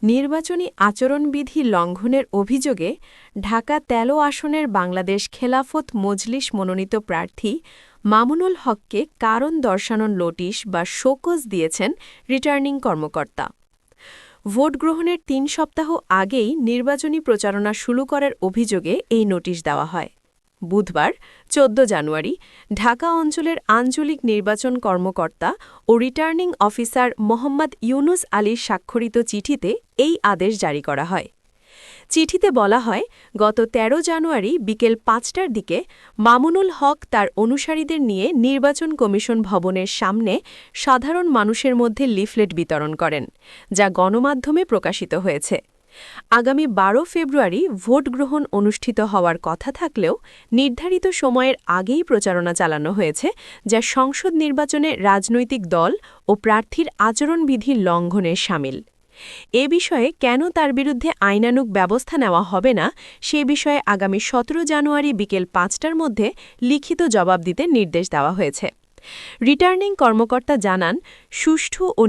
নির্বাচনী আচরণবিধি লঙ্ঘনের অভিযোগে ঢাকা ১৩ আসনের বাংলাদেশ খেলাফত মজলিস মনোনীত প্রার্থী মামুনুল হককে কারণ দর্শানোর নোটিশ বা শোকজ দিয়েছেন রিটার্নিং কর্মকর্তা। ভোট গ্রহণের ৩ সপ্তাহ আগেই নির্বাচনী প্রচারণা শুরু করার অভিযোগে এই নোটিশ দেওয়া হয়। বুধবার ১৪ জানুয়ারি ঢাকা অঞ্চলের আঞ্চলিক নির্বাচন কর্মকর্তা ও রিটার্নিং অফিসার মোহাম্মদ ইউনুস আলীর স্বাক্ষরিত চিঠিতে এই আদেশ জারি করা হয়। চিঠিতে বলা হয়, গত ১৩ জানুয়ারি বিকেল ৫টার দিকে মামুনুল হক তার অনুসারীদের নিয়ে নির্বাচন কমিশন ভবনের সামনে সাধারণ মানুষের মধ্যে লিফলেট বিতরণ করেন, যা গণমাধ্যমে প্রকাশিত হয়েছে। আগামী ১২ ফেব্রুয়ারি ভোট গ্রহণ অনুষ্ঠিত হওয়ার কথা থাকলেও নির্ধারিত সময়ের আগেই প্রচারণা চালানো হয়েছে, যা সংসদ নির্বাচনে রাজনৈতিক দল ও প্রার্থীর আচরণবিধি লঙ্ঘনের শামিল। এ বিষয়ে কেন তার বিরুদ্ধে আইনানুগ ব্যবস্থা নেওয়া হবে না, সে বিষয়ে আগামী ১৭ জানুয়ারি বিকেল ৫টার মধ্যে লিখিত জবাব দিতে নির্দেশ দেওয়া হয়েছে। রিটার্নিং কর্মকর্তা জানান, সুষ্ঠু ও